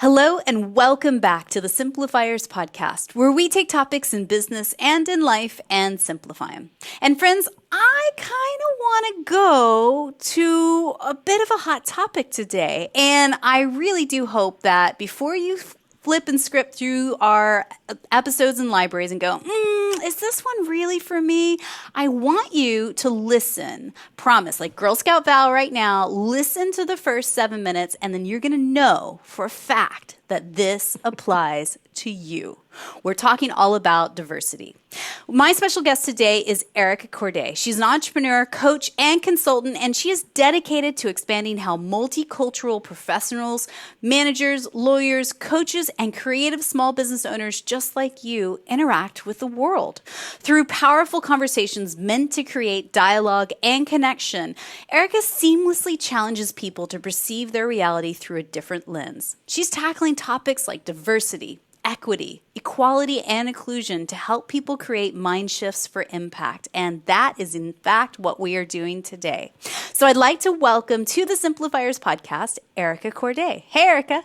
Hello and welcome back to the Simplifiers podcast, where we take topics in business and in life and simplify them. And friends, I kind of want to go to a bit of a hot topic today. And I really do hope that before you flip and script through our episodes and libraries and go, is this one really for me? I want you to listen. Promise, like Girl Scout Val right now, listen to the first 7 minutes and then you're going to know for a fact that this applies to you. We're talking all about diversity. My special guest today is Erica Courdae. She's an entrepreneur, coach, and consultant, and she is dedicated to expanding how multicultural professionals, managers, lawyers, coaches, and creative small business owners just like you interact with the world. Through powerful conversations meant to create dialogue and connection, Erica seamlessly challenges people to perceive their reality through a different lens. She's tackling topics like diversity, equity, equality, and inclusion to help people create mind shifts for impact. And that is, in fact, what we are doing today. So I'd like to welcome to the Simplifiers podcast, Erica Courdae. Hey, Erica.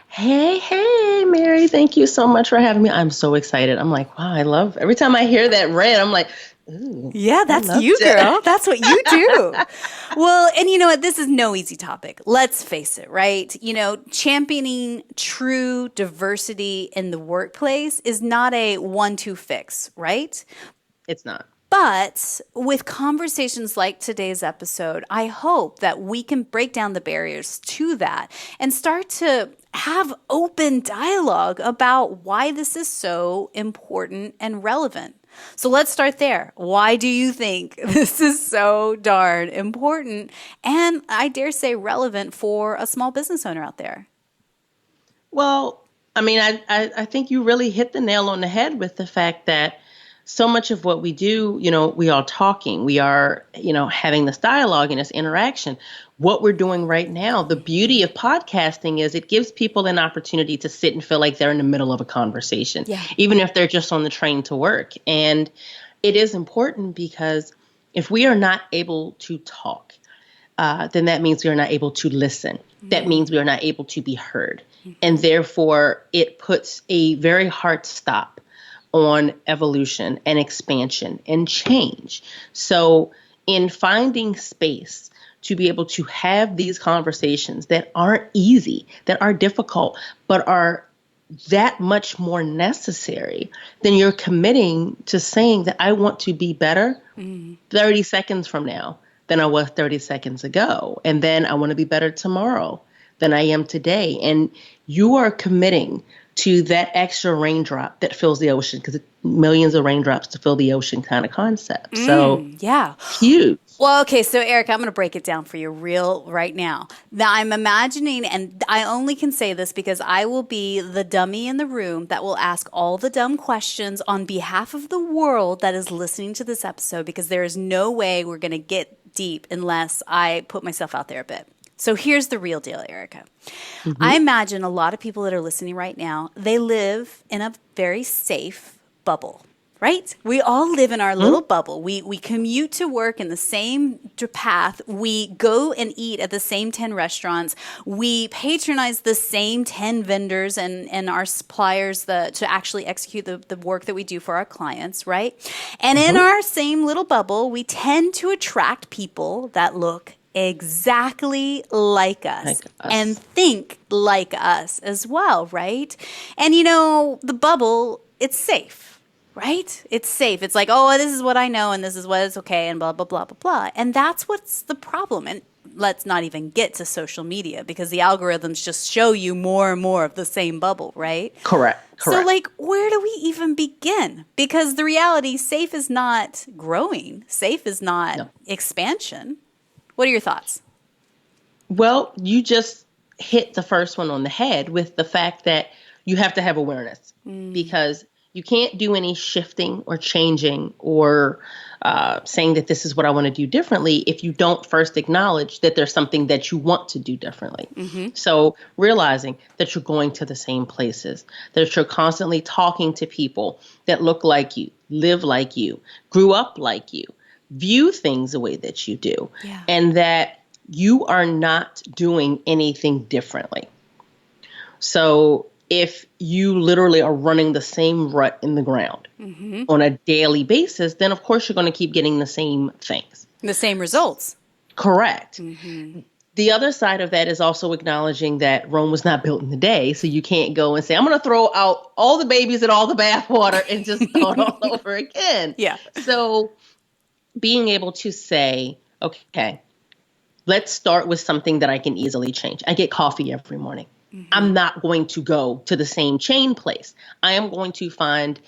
Hey, Mary. Thank you so much for having me. I'm so excited. I'm like, wow, every time I hear that read, I'm like, ooh. Yeah, that's you, girl. That's what you do. Well, and you know what? This is no easy topic. Let's face it, right? You know, championing true diversity in the workplace is not a 1-2 fix, right? It's not. But with conversations like today's episode, I hope that we can break down the barriers to that and start to have open dialogue about why this is so important and relevant. So let's start there. Why do you think this is so darn important and, I dare say, relevant for a small business owner out there? Well, I mean, I think you really hit the nail on the head with the fact that so much of what we do, we are talking, we are, having this dialogue and this interaction. What we're doing right now, the beauty of podcasting is it gives people an opportunity to sit and feel like they're in the middle of a conversation, even if they're just on the train to work. And it is important because if we are not able to talk, then that means we are not able to listen. That means we are not able to be heard. And therefore, it puts a very hard stop on evolution and expansion and change. So in finding space to be able to have these conversations that aren't easy, that are difficult, but are that much more necessary, then you're committing to saying that I want to be better 30 seconds from now than I was 30 seconds ago. And then I want to be better tomorrow than I am today. And you are committing to that extra raindrop that fills the ocean, because it's millions of raindrops to fill the ocean kind of concept. So yeah, huge. Well, okay, so Erica, I'm going to break it down for you right now. Now, I'm imagining, and I only can say this because I will be the dummy in the room that will ask all the dumb questions on behalf of the world that is listening to this episode, because there is no way we're going to get deep unless I put myself out there a bit. So here's the real deal, Erica. I imagine a lot of people that are listening right now, they live in a very safe bubble, right? We all live in our little bubble. We commute to work in the same path. We go and eat at the same 10 restaurants. We patronize the same 10 vendors and our suppliers to actually execute the work that we do for our clients, right? And in our same little bubble, we tend to attract people that look exactly like us and think like us as well, right? And the bubble, it's safe, right? It's safe. It's like, oh, this is what I know and this is what is okay and blah, blah, blah, blah, blah. And that's what's the problem. And let's not even get to social media, because the algorithms just show you more and more of the same bubble, right? Correct. So where do we even begin? Because the reality, safe is not growing. Safe is not expansion. What are your thoughts? Well, you just hit the first one on the head with the fact that you have to have awareness, because you can't do any shifting or changing or saying that this is what I want to do differently if you don't first acknowledge that there's something that you want to do differently. So realizing that you're going to the same places, that you're constantly talking to people that look like you, live like you, grew up like you, view things the way that you do, and that you are not doing anything differently. So if you literally are running the same rut in the ground on a daily basis, then of course you're going to keep getting the same things. The same results. Correct. The other side of that is also acknowledging that Rome was not built in a day. So you can't go and say, I'm going to throw out all the babies and all the bathwater and just start all over again. Yeah. So being able to say, okay, let's start with something that I can easily change. I get coffee every morning. I'm not going to go to the same chain place. I am going to find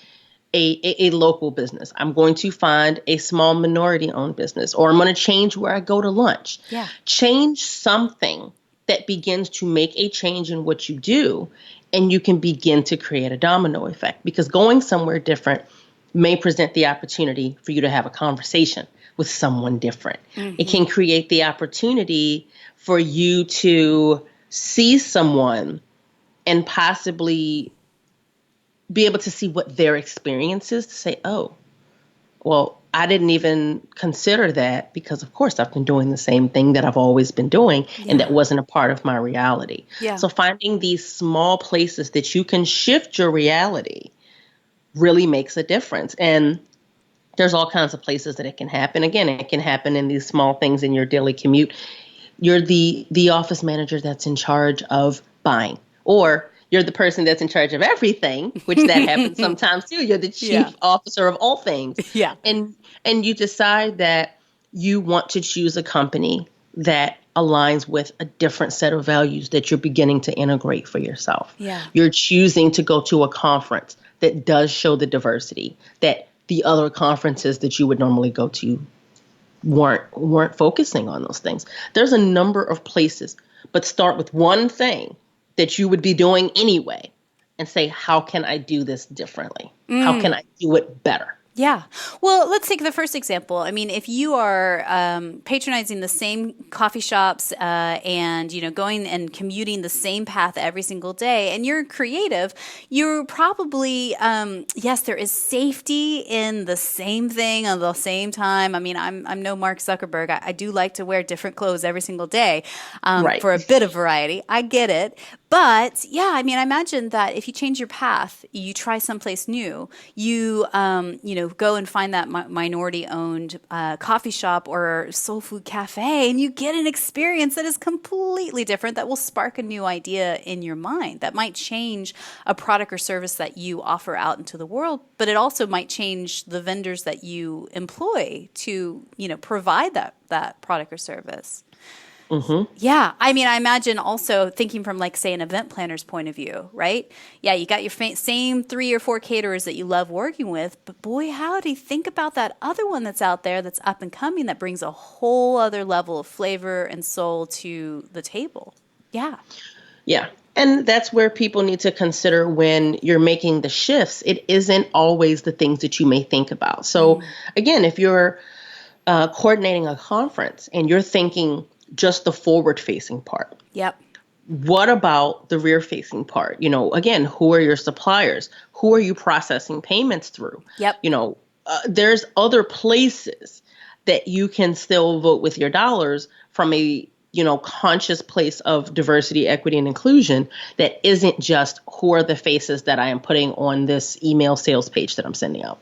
a local business. I'm going to find a small minority-owned business, or I'm going to change where I go to lunch. Yeah. Change something that begins to make a change in what you do, and you can begin to create a domino effect, because going somewhere different may present the opportunity for you to have a conversation with someone different. It can create the opportunity for you to see someone and possibly be able to see what their experience is, to say, oh, well, I didn't even consider that, because of course I've been doing the same thing that I've always been doing, and that wasn't a part of my reality. Yeah. So finding these small places that you can shift your reality really makes a difference. And there's all kinds of places that it can happen. Again, it can happen in these small things in your daily commute. You're the office manager that's in charge of buying, or you're the person that's in charge of everything, which that happens sometimes too. You're the chief officer of all things. Yeah. And you decide that you want to choose a company that aligns with a different set of values that you're beginning to integrate for yourself. Yeah. You're choosing to go to a conference that does show the diversity that the other conferences that you would normally go to weren't focusing on those things. There's a number of places, but start with one thing that you would be doing anyway and say, how can I do this differently? How can I do it better? Yeah. Well, let's take the first example. I mean, if you are patronizing the same coffee shops and, going and commuting the same path every single day, and you're creative, you're probably, yes, there is safety in the same thing at the same time. I mean, I'm no Mark Zuckerberg. I do like to wear different clothes every single day for a bit of variety. I get it. But yeah, I mean, I imagine that if you change your path, you try someplace new, you go and find that minority-owned coffee shop or soul food cafe, and you get an experience that is completely different, that will spark a new idea in your mind, that might change a product or service that you offer out into the world, but it also might change the vendors that you employ to, provide that product or service. Yeah. I mean, I imagine also thinking from, like, say, an event planner's point of view, right? Yeah, you got your same 3 or 4 caterers that you love working with, but boy, howdy, think about that other one that's out there that's up and coming that brings a whole other level of flavor and soul to the table. Yeah. Yeah. And that's where people need to consider when you're making the shifts. It isn't always the things that you may think about. So again, if you're coordinating a conference and you're thinking just the forward-facing part. Yep. What about the rear-facing part? Again, who are your suppliers? Who are you processing payments through? Yep. There's other places that you can still vote with your dollars from a, conscious place of diversity, equity, and inclusion that isn't just who are the faces that I am putting on this email sales page that I'm sending out.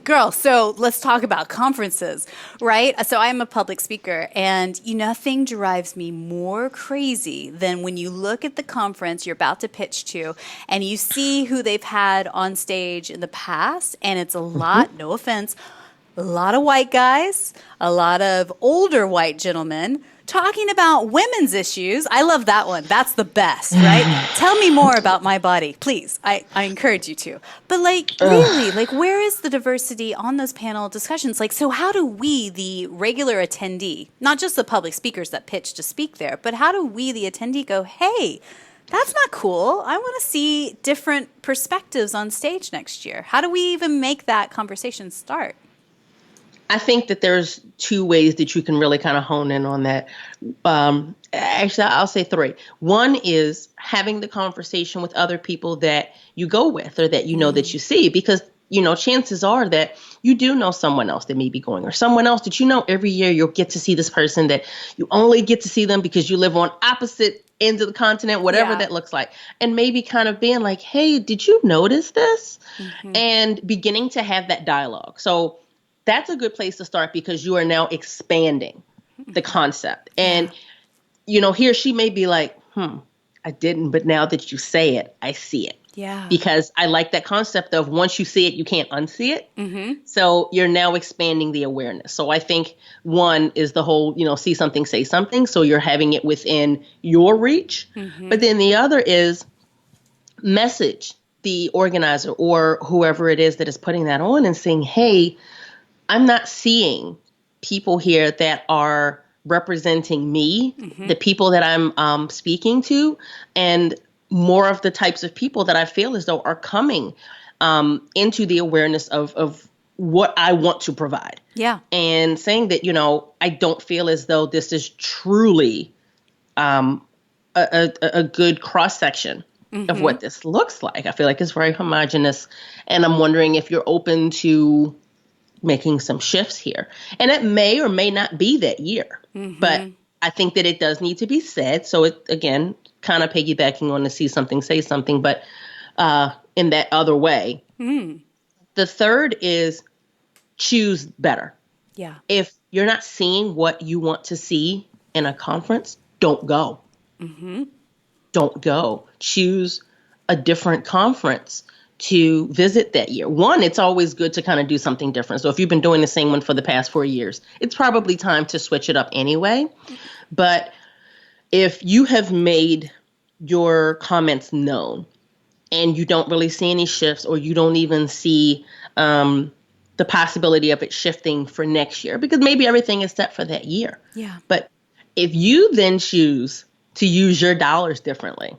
Girl, so let's talk about conferences, right? So I'm a public speaker, and nothing drives me more crazy than when you look at the conference you're about to pitch to and you see who they've had on stage in the past, and it's a lot, no offense, a lot of white guys, a lot of older white gentlemen talking about women's issues. I love that one. That's the best, right? Tell me more about my body, please. I encourage you to. But really, where is the diversity on those panel discussions? So how do we, the regular attendee, not just the public speakers that pitch to speak there, but how do we, the attendee, go, hey, that's not cool. I want to see different perspectives on stage next year. How do we even make that conversation start? I think that there's 2 ways that you can really kind of hone in on that. Actually, I'll say 3. One is having the conversation with other people that you go with or that that you see, because chances are that you do know someone else that may be going, or someone else that every year you'll get to see this person that you only get to see them because you live on opposite ends of the continent, whatever Yeah. that looks like. And maybe kind of being like, hey, did you notice this? And beginning to have that dialogue. So that's a good place to start because you are now expanding the concept. And, he or she may be like, I didn't, but now that you say it, I see it. Yeah. Because I like that concept of once you see it, you can't unsee it. So you're now expanding the awareness. So I think one is the whole, see something, say something. So you're having it within your reach. But then the other is message the organizer or whoever it is that is putting that on and saying, hey, I'm not seeing people here that are representing me, the people that I'm speaking to, and more of the types of people that I feel as though are coming into the awareness of what I want to provide. Yeah. And saying that, I don't feel as though this is truly a good cross section of what this looks like. I feel like it's very homogenous. And I'm wondering if you're open to making some shifts here. And it may or may not be that year. But I think that it does need to be said. So it, again, kind of piggybacking on the see something, say something, but in that other way. The third is choose better. Yeah. If you're not seeing what you want to see in a conference, don't go. Don't go. Choose a different conference to visit that year. One, it's always good to kind of do something different. So if you've been doing the same one for the past 4 years, it's probably time to switch it up anyway. But if you have made your comments known and you don't really see any shifts, or you don't even see the possibility of it shifting for next year, because maybe everything is set for that year. Yeah. But if you then choose to use your dollars differently,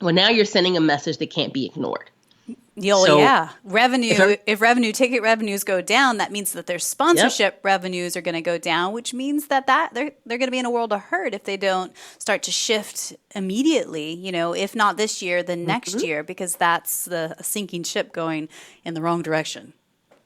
well, now you're sending a message that can't be ignored. Revenue. If ticket revenues go down, that means that their sponsorship revenues are going to go down, which means that they're going to be in a world of hurt if they don't start to shift immediately. If not this year, then next year, because that's the sinking ship going in the wrong direction.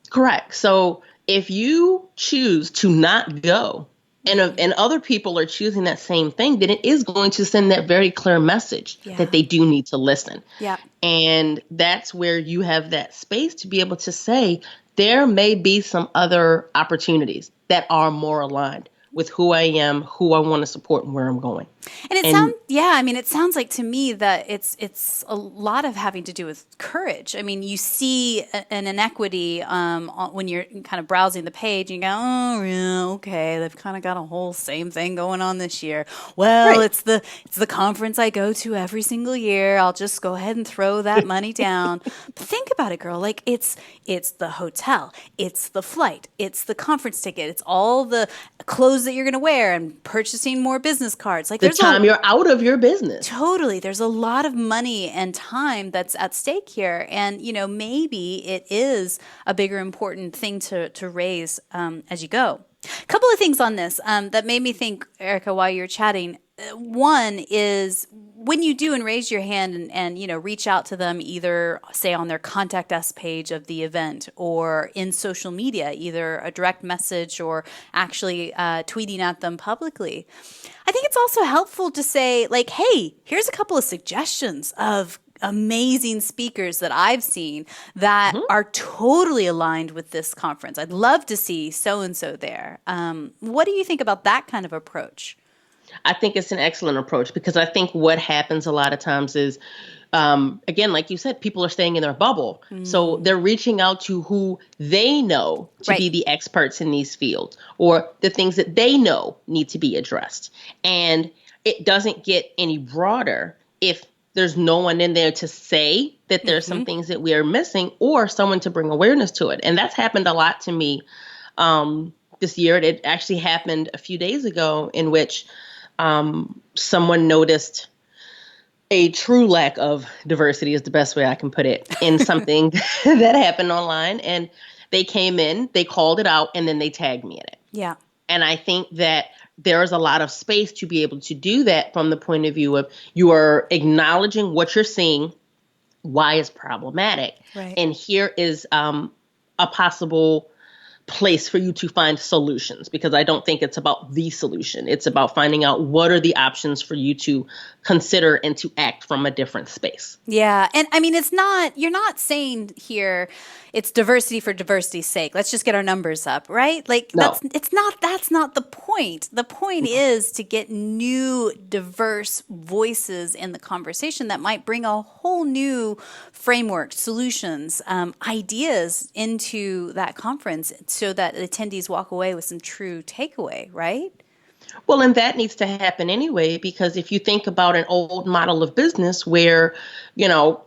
Correct. So if you choose to not go, and other people are choosing that same thing, then it is going to send that very clear message that they do need to listen. Yeah. And that's where you have that space to be able to say, there may be some other opportunities that are more aligned with who I am, who I want to support, and where I'm going. And it sounds like to me that it's a lot of having to do with courage. I mean, you see an inequity when you're kind of browsing the page, and you go, oh, yeah, okay, they've kind of got a whole same thing going on this year. Well, it's the conference I go to every single year. I'll just go ahead and throw that money down. But think about it, girl. Like it's the hotel, it's the flight, it's the conference ticket, it's all the clothes that you're going to wear, and purchasing more business cards. Like the time you're out of your business. Totally. There's a lot of money and time that's at stake here. And, maybe it is a bigger important thing to raise as you go. A couple of things on this that made me think, Erica, while you're chatting. One is when you do and raise your hand and reach out to them, either say on their contact us page of the event or in social media, either a direct message or actually tweeting at them publicly. I think it's also helpful to say, like, hey, here's a couple of suggestions of amazing speakers that I've seen that are totally aligned with this conference. I'd love to see so-and-so there. What do you think about that kind of approach? I think it's an excellent approach, because I think what happens a lot of times is, again, like you said, people are staying in their bubble. So they're reaching out to who they know to be the experts in these fields, or the things that they know need to be addressed. And it doesn't get any broader if there's no one in there to say that there's some things that we are missing, or someone to bring awareness to it. And that's happened a lot to me this year. It actually happened a few days ago, in which someone noticed a true lack of diversity, is the best way I can put it, in something that happened online. And they came in, they called it out, and then they tagged me in it. Yeah. And I think that there's a lot of space to be able to do that from the point of view of you are acknowledging what you're seeing, why it's problematic. Right. And here is a possible place for you to find solutions, because I don't think it's about the solution. It's about finding out what are the options for you to consider and to act from a different space. Yeah. And I mean, you're not saying here it's diversity for diversity's sake. Let's just get our numbers up, right? Like No. that's not the point. The point is to get new diverse voices in the conversation that might bring a whole new framework, solutions, ideas into that conference so that attendees walk away with some true takeaway, right? Well, and that needs to happen anyway, because if you think about an old model of business where, you know,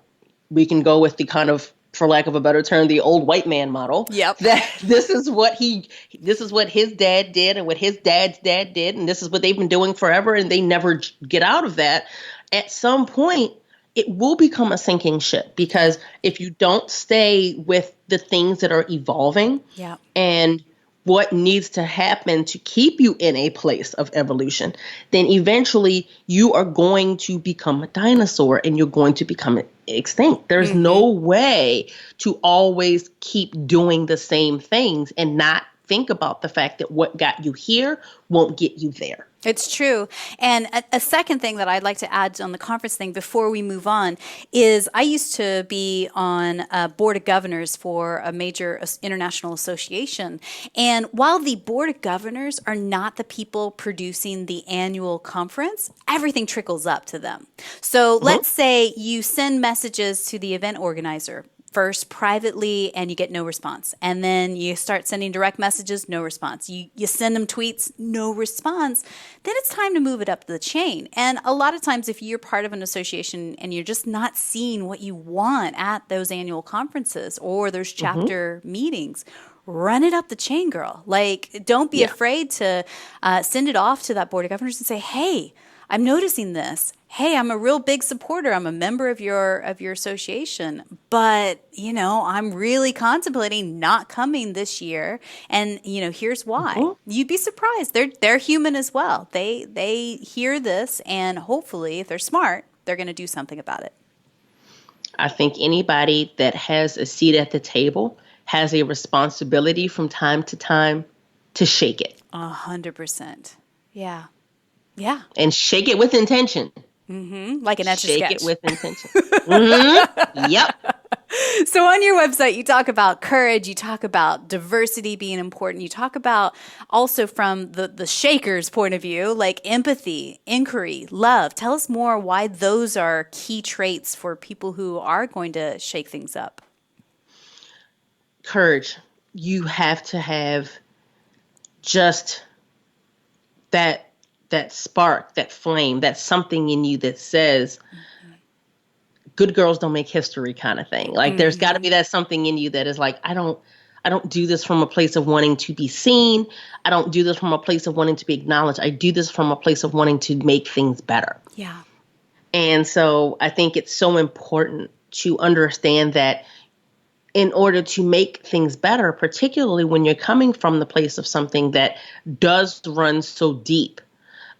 we can go with the kind of, for lack of a better term, the old white man model. Yep. That this is what his dad did and what his dad's dad did, and this is what they've been doing forever, and they never get out of that. At some point, it will become a sinking ship, because if you don't stay with the things that are evolving, Yeah. and what needs to happen to keep you in a place of evolution, then eventually you are going to become a dinosaur and you're going to become extinct. There's no way to always keep doing the same things and not think about the fact that what got you here won't get you there. It's true. And a second thing that I'd like to add on the conference thing before we move on is I used to be on a board of governors for a major international association. And while the board of governors are not the people producing the annual conference, everything trickles up to them. So let's say you send messages to the event organizer first privately and you get no response. And then you start sending direct messages, no response. You send them tweets, no response. Then it's time to move it up the chain. And a lot of times if you're part of an association and you're just not seeing what you want at those annual conferences or those chapter meetings, run it up the chain, girl. Like, don't be afraid to send it off to that board of governors and say, hey, I'm noticing this. Hey, I'm a real big supporter. I'm a member of your association, but I'm really contemplating not coming this year, and here's why. You'd be surprised. They're human as well. They hear this, and hopefully, if they're smart, they're going to do something about it. I think anybody that has a seat at the table has a responsibility from time to time to shake it. 100%. Yeah. Yeah. And shake it with intention. Like an Etch-a-Sketch. Shake it with intention. Yep. So on your website, you talk about courage, you talk about diversity being important, you talk about also from the shaker's point of view, like empathy, inquiry, love. Tell us more why those are key traits for people who are going to shake things up. Courage. You have to have just that spark, that flame, that something in you that says, good girls don't make history kind of thing. Like there's got to be that something in you that is like, I don't do this from a place of wanting to be seen. I don't do this from a place of wanting to be acknowledged. I do this from a place of wanting to make things better. Yeah. And so I think it's so important to understand that in order to make things better, particularly when you're coming from the place of something that does run so deep,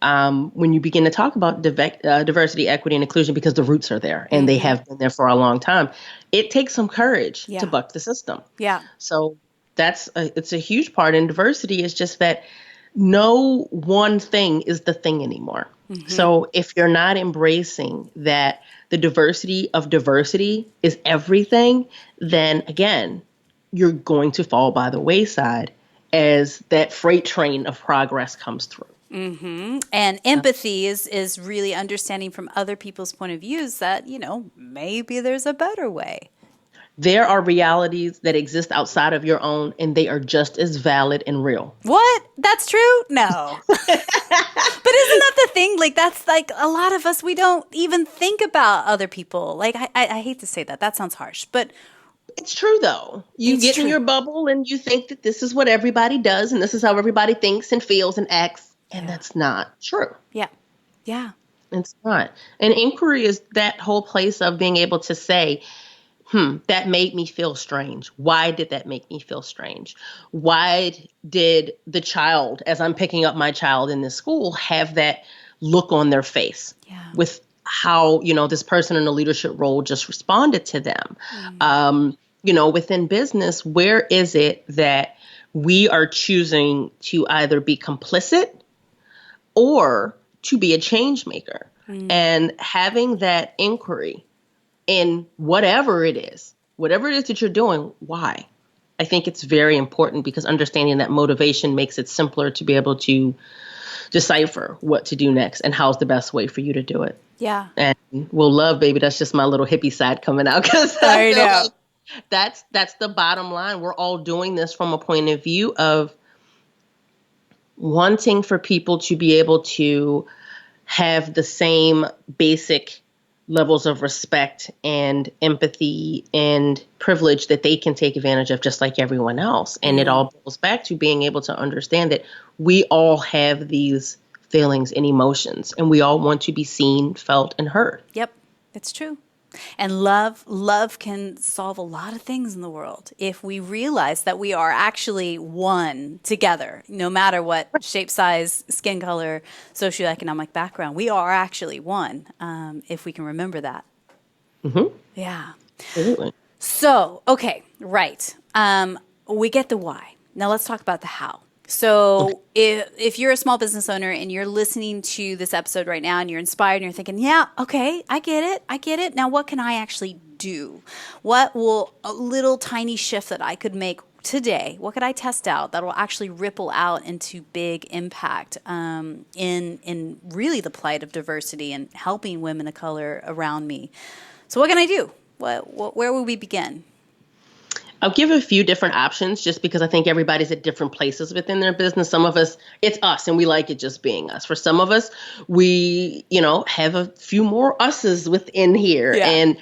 when you begin to talk about diversity, equity, and inclusion, because the roots are there and they have been there for a long time, it takes some courage to buck the system. Yeah. So it's a huge part. And diversity is just that no one thing is the thing anymore. So if you're not embracing that the diversity of diversity is everything, then again, you're going to fall by the wayside as that freight train of progress comes through. And empathy is really understanding from other people's point of views that, maybe there's a better way. There are realities that exist outside of your own, and they are just as valid and real. What? That's true? No. But isn't that the thing? Like, that's like a lot of us, we don't even think about other people. Like, I hate to say that. That sounds harsh, but it's true, though. You get in your bubble and you think that this is what everybody does and this is how everybody thinks and feels and acts. And that's not true. Yeah. Yeah. It's not. And inquiry is that whole place of being able to say, that made me feel strange. Why did that make me feel strange? Why did the child, as I'm picking up my child in this school, have that look on their face with how, this person in a leadership role just responded to them. Within business, where is it that we are choosing to either be complicit or to be a change maker? And having that inquiry in whatever it is that you're doing, why? I think it's very important, because understanding that motivation makes it simpler to be able to decipher what to do next and how's the best way for you to do it. Yeah. And well, love, baby, that's just my little hippie side coming out, because I know. Like that's the bottom line. We're all doing this from a point of view of wanting for people to be able to have the same basic levels of respect and empathy and privilege that they can take advantage of just like everyone else. And it all goes back to being able to understand that we all have these feelings and emotions, and we all want to be seen, felt, and heard. Yep, it's true. And love can solve a lot of things in the world if we realize that we are actually one together, no matter what shape, size, skin color, socioeconomic background. We are actually one, if we can remember that. Yeah. Absolutely. So, okay, right. We get the why. Now let's talk about the how. So if you're a small business owner and you're listening to this episode right now and you're inspired and you're thinking, yeah, okay, I get it. Now what can I actually do? What will a little tiny shift that I could make today, what could I test out that will actually ripple out into big impact in really the plight of diversity and helping women of color around me? So what can I do? Where will we begin? I'll give a few different options, just because I think everybody's at different places within their business. Some of us, it's us and we like it just being us. For some of us, we, have a few more us's within here. Yeah.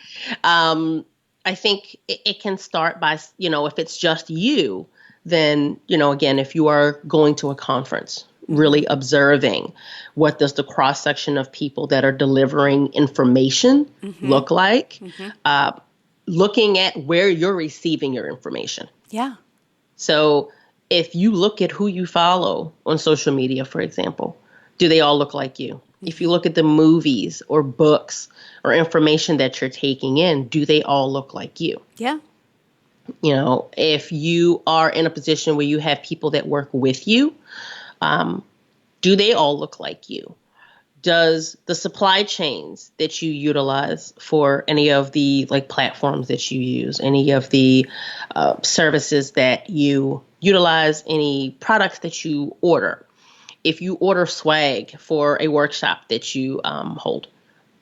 And I think it can start by, if it's just you, then, again, if you are going to a conference, really observing what does the cross section of people that are delivering information look like, looking at where you're receiving your information. Yeah. So if you look at who you follow on social media, for example, do they all look like you? If you look at the movies or books or information that you're taking in, do they all look like you? Yeah. If you are in a position where you have people that work with you, do they all look like you? Does the supply chains that you utilize for any of the platforms that you use, any of the services that you utilize, any products that you order, if you order swag for a workshop that you hold,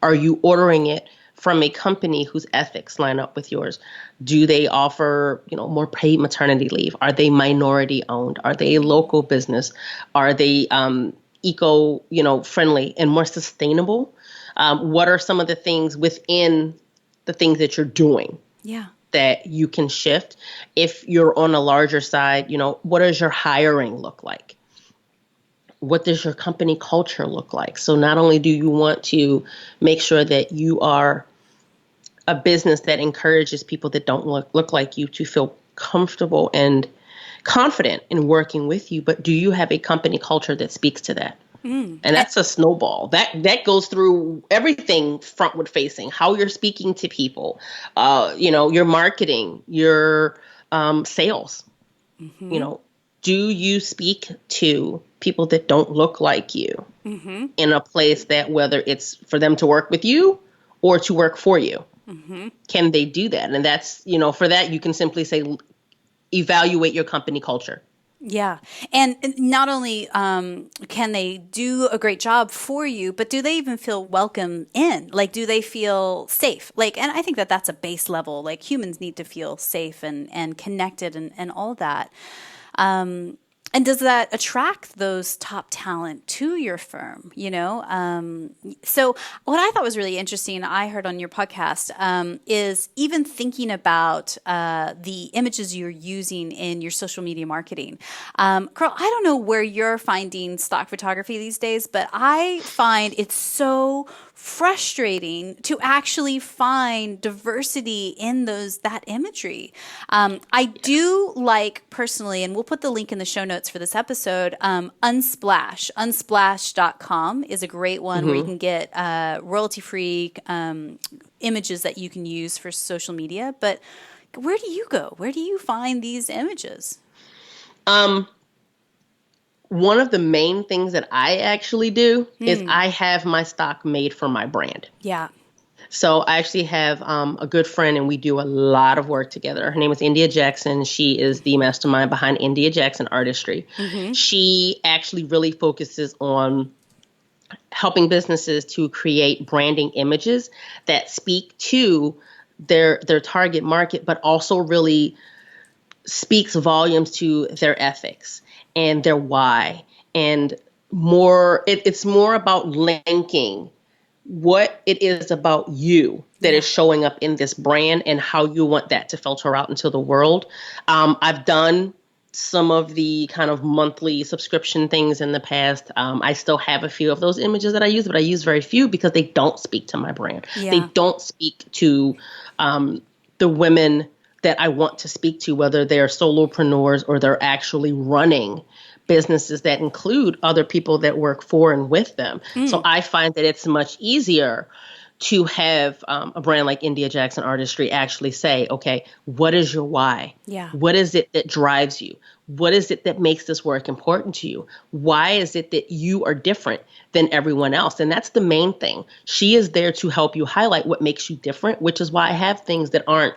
are you ordering it from a company whose ethics line up with yours? Do they offer, more paid maternity leave? Are they minority owned? Are they a local business? Are they eco, friendly and more sustainable? What are some of the things within the things that you're doing that you can shift? If you're on a larger side, what does your hiring look like? What does your company culture look like? So not only do you want to make sure that you are a business that encourages people that don't look like you to feel comfortable and confident in working with you, but do you have a company culture that speaks to that? And that's a snowball. That goes through everything frontward facing, how you're speaking to people, your marketing, your sales. Do you speak to people that don't look like you in a place that, whether it's for them to work with you or to work for you, can they do that? And that's, for that, you can simply say, evaluate your company culture. Yeah. And not only can they do a great job for you, but do they even feel welcome in? Do they feel safe? And I think that that's a base level. Humans need to feel safe and connected and all that. And does that attract those top talent to your firm? So what I thought was really interesting, I heard on your podcast, is even thinking about the images you're using in your social media marketing. Carl, I don't know where you're finding stock photography these days, but I find it's so frustrating to actually find diversity in that imagery. I do like personally, and we'll put the link in the show notes, notes for this episode, unsplash.com is a great one where you can get royalty-free images that you can use for social media. But where do you go? Where do you find these images? One of the main things that I actually do is I have my stock made for my brand. Yeah. So I actually have a good friend, and we do a lot of work together. Her name is India Jackson. She is the mastermind behind India Jackson Artistry. She actually really focuses on helping businesses to create branding images that speak to their target market, but also really speaks volumes to their ethics and their why. And it's more about linking what it is about you that is showing up in this brand and how you want that to filter out into the world. I've done some of the kind of monthly subscription things in the past. I still have a few of those images that I use, but I use very few because they don't speak to my brand. Yeah. They don't speak to the women that I want to speak to, whether they're solopreneurs or they're actually running businesses that include other people that work for and with them. So I find that it's much easier to have a brand like India Jackson Artistry actually say, okay, what is your why? Yeah. What is it that drives you? What is it that makes this work important to you? Why is it that you are different than everyone else? And that's the main thing. She is there to help you highlight what makes you different, which is why I have things that aren't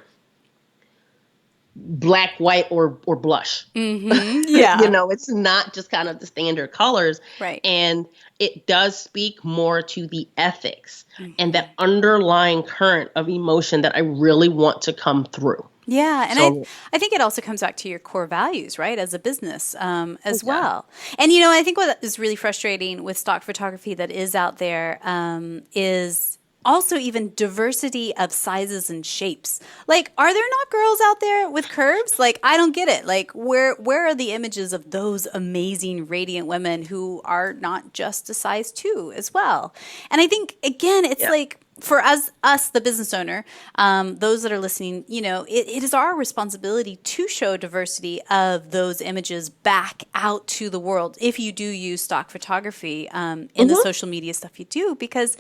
black, white, or blush. Yeah. It's not just kind of the standard colors. Right. And it does speak more to the ethics and that underlying current of emotion that I really want to come through. Yeah, and I think it also comes back to your core values, right, as a business as well. And, I think what is really frustrating with stock photography that is out there is also even diversity of sizes and shapes. Like, are there not girls out there with curves? Like, I don't get it. Like, where are the images of those amazing, radiant women who are not just a size 2 as well? And I think, again, it's like, for us, the business owner, those that are listening, it is our responsibility to show diversity of those images back out to the world. If you do use stock photography in the social media stuff you do, because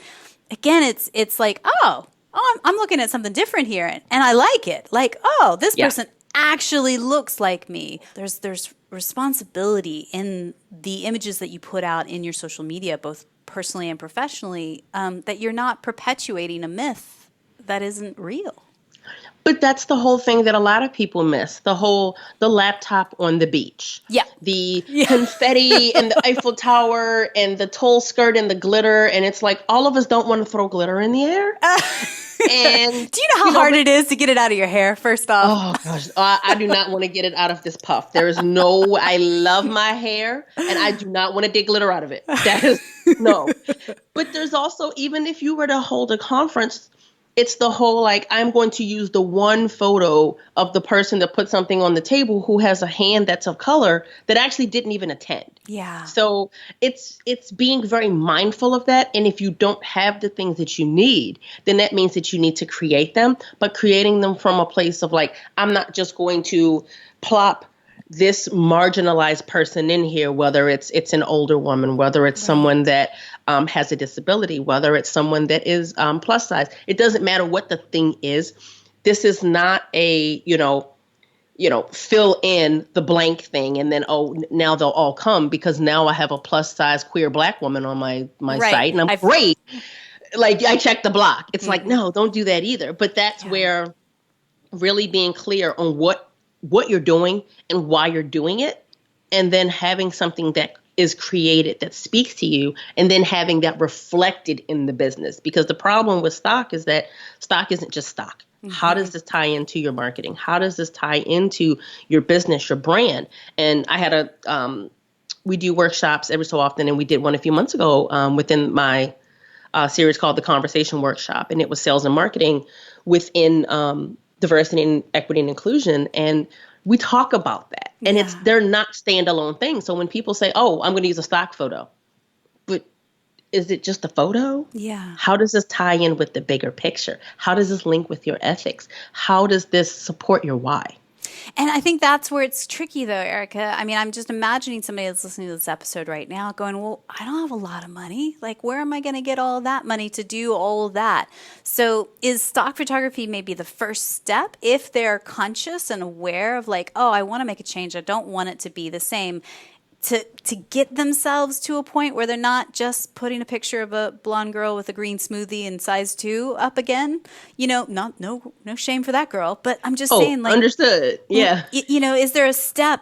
again, it's like, I'm looking at something different here, and I like it. Like, this person actually looks like me. There's responsibility in the images that you put out in your social media, both personally and professionally, that you're not perpetuating a myth that isn't real. But that's the whole thing that a lot of people miss. The laptop on the beach. Yeah. The confetti and the Eiffel Tower and the tall skirt and the glitter. And it's like, all of us don't want to throw glitter in the air. And do you know how hard it is to get it out of your hair, first off? Oh, gosh. I do not want to get it out of this puff. There is I love my hair, and I do not want to dig glitter out of it. That is, no. But there's also, even if you were to hold a conference, it's the whole, like, I'm going to use the one photo of the person that put something on the table who has a hand that's of color that actually didn't even attend. Yeah. So it's being very mindful of that. And if you don't have the things that you need, then that means that you need to create them, but creating them from a place of like, I'm not just going to plop this marginalized person in here, whether it's an older woman, whether it's someone that has a disability, whether it's someone that is plus size. It doesn't matter what the thing is. This is not a, fill in the blank thing and then, now they'll all come because now I have a plus size queer Black woman on my site and I'm great. Like, I checked the block. It's like, no, don't do that either. But that's where really being clear on what you're doing and why you're doing it, and then having something that is created that speaks to you, and then having that reflected in the business. Because the problem with stock is that stock isn't just stock. How does this tie into your marketing? How does this tie into your business, your brand? And I had we do workshops every so often, and we did one a few months ago within my series called The Conversation Workshop, and it was sales and marketing within diversity and equity and inclusion. And we talk about that. And they're not standalone things. So when people say, I'm going to use a stock photo, but is it just a photo? Yeah. How does this tie in with the bigger picture? How does this link with your ethics? How does this support your why? And I think that's where it's tricky, though, Erica. I mean, I'm just imagining somebody that's listening to this episode right now going, well, I don't have a lot of money. Like, where am I going to get all of that money to do all of that? So is stock photography maybe the first step if they're conscious and aware of like, oh, I want to make a change. I don't want it to be the same. To get themselves to a point where they're not just putting a picture of a blonde girl with a green smoothie in size 2 up again, no shame for that girl, but I'm just saying, like, understood. Yeah. Is there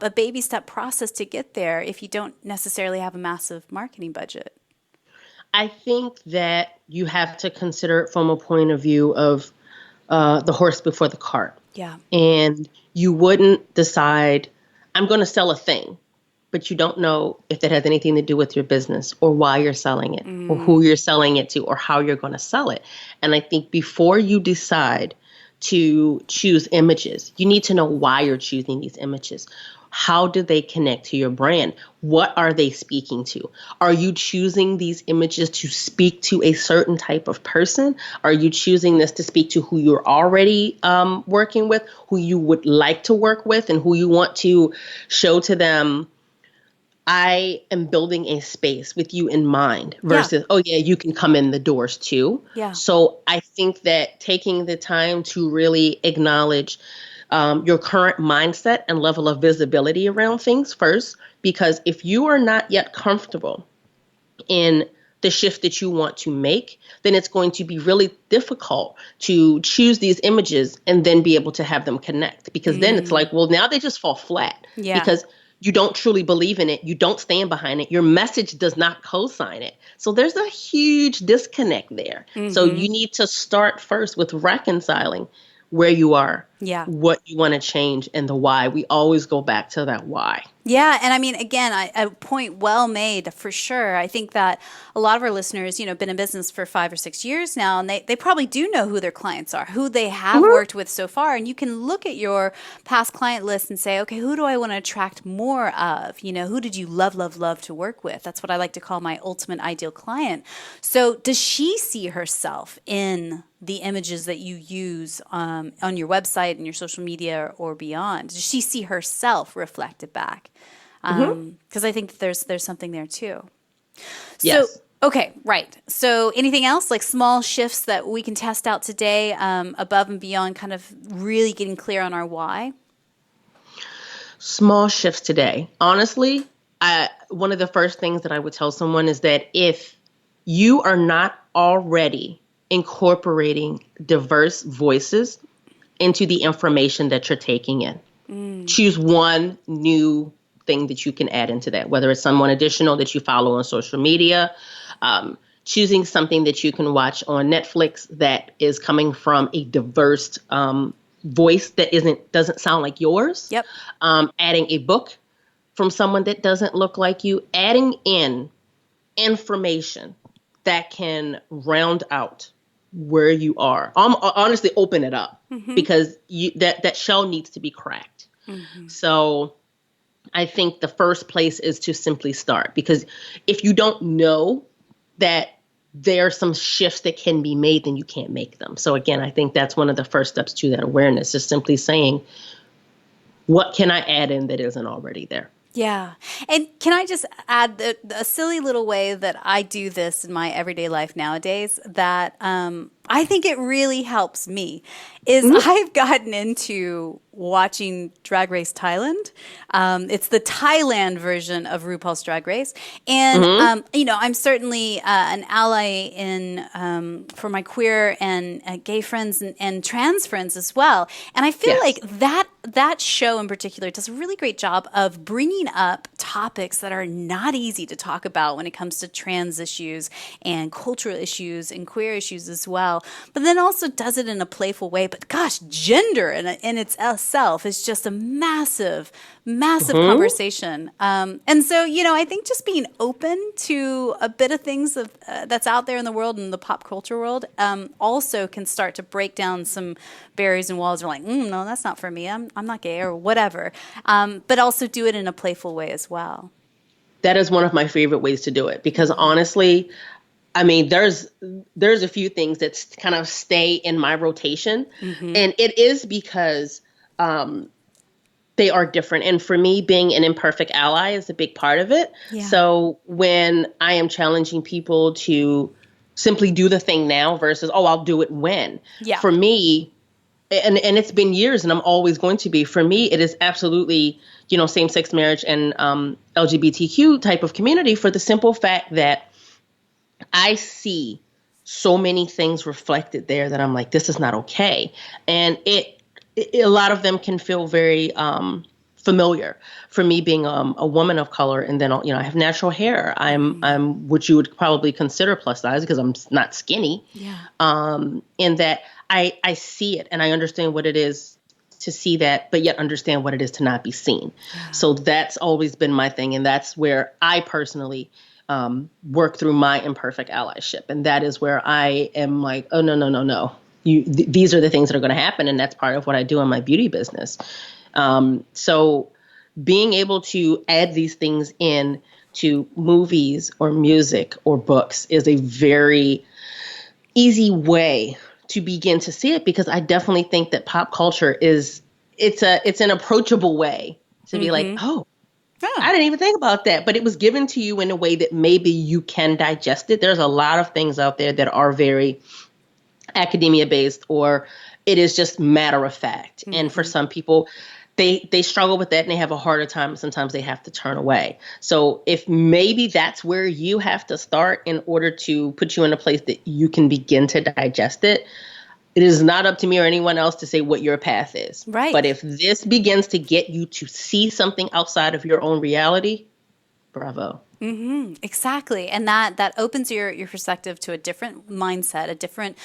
a baby step process to get there if you don't necessarily have a massive marketing budget? I think that you have to consider it from a point of view of the horse before the cart. Yeah. And you wouldn't decide, I'm going to sell a thing, but you don't know if that has anything to do with your business or why you're selling it or who you're selling it to or how you're going to sell it. And I think before you decide to choose images, you need to know why you're choosing these images. How do they connect to your brand? What are they speaking to? Are you choosing these images to speak to a certain type of person? Are you choosing this to speak to who you're already working with, who you would like to work with, and who you want to show to them, I am building a space with you in mind versus, oh yeah, you can come in the doors too. Yeah. So I think that taking the time to really acknowledge your current mindset and level of visibility around things first, because if you are not yet comfortable in the shift that you want to make, then it's going to be really difficult to choose these images and then be able to have them connect. Because then it's like, well, now they just fall flat. Yeah. Because you don't truly believe in it. You don't stand behind it. Your message does not co-sign it. So there's a huge disconnect there. So you need to start first with reconciling where you are, what you want to change, and the why. We always go back to that why. Yeah. And I mean, again, a point well made for sure. I think that a lot of our listeners, been in business for 5 or 6 years now, and they probably do know who their clients are, who they have worked with so far. And you can look at your past client list and say, okay, who do I want to attract more of? Who did you love, love, love to work with? That's what I like to call my ultimate ideal client. So does she see herself in the images that you use on your website and your social media or beyond? Does she see herself reflected back? Because I think that there's something there too. Yes. So, okay, right. So anything else, like small shifts that we can test out today above and beyond kind of really getting clear on our why? Small shifts today. Honestly, one of the first things that I would tell someone is that if you are not already incorporating diverse voices into the information that you're taking in, choose one new thing that you can add into that, whether it's someone additional that you follow on social media, choosing something that you can watch on Netflix that is coming from a diverse voice that doesn't sound like yours. Yep. Adding a book from someone that doesn't look like you, adding in information that can round out where you are. Honestly, open it up because that shell needs to be cracked. So I think the first place is to simply start, because if you don't know that there are some shifts that can be made, then you can't make them. So again, I think that's one of the first steps to that awareness, is simply saying, what can I add in that isn't already there? Yeah. And can I just add a silly little way that I do this in my everyday life nowadays that I think it really helps me is I've gotten into watching Drag Race Thailand. It's the Thailand version of RuPaul's Drag Race. And, I'm certainly an ally for my queer and gay friends and trans friends as well. And I feel like that show in particular does a really great job of bringing up topics that are not easy to talk about when it comes to trans issues and cultural issues and queer issues as well. But then also does it in a playful way. But gosh, gender in itself is just a massive conversation. And so, I think just being open to a bit of things that's out there in the world, in the pop culture world, also can start to break down some barriers and walls. Are like, no, that's not for me. I'm not gay or whatever. But also do it in a playful way as well. That is one of my favorite ways to do it, because honestly, I mean, there's a few things that kind of stay in my rotation, and it is because they are different. And for me, being an imperfect ally is a big part of it. Yeah. So when I am challenging people to simply do the thing now versus, oh, I'll do it when. Yeah. For me, and it's been years and I'm always going to be, for me, it is absolutely, same-sex marriage and LGBTQ type of community, for the simple fact that I see so many things reflected there that I'm like, this is not okay. And a lot of them can feel very familiar. For me, being a woman of color, and then I have natural hair. I'm what you would probably consider plus size because I'm not skinny. Yeah. In that I see it and I understand what it is to see that, but yet understand what it is to not be seen. Yeah. So that's always been my thing, and that's where I personally work through my imperfect allyship, and that is where I am like, oh no. These are the things that are going to happen, and that's part of what I do in my beauty business. So being able to add these things in to movies or music or books is a very easy way to begin to see it, because I definitely think that pop culture it's an approachable way to be like, oh, I didn't even think about that, but it was given to you in a way that maybe you can digest it. There's a lot of things out there that are very academia based, or it is just matter of fact. And for some people, they struggle with that and they have a harder time. Sometimes they have to turn away. So if maybe that's where you have to start in order to put you in a place that you can begin to digest it, it is not up to me or anyone else to say what your path is. Right. But if this begins to get you to see something outside of your own reality, bravo. Exactly. And that opens your perspective to a different mindset, a different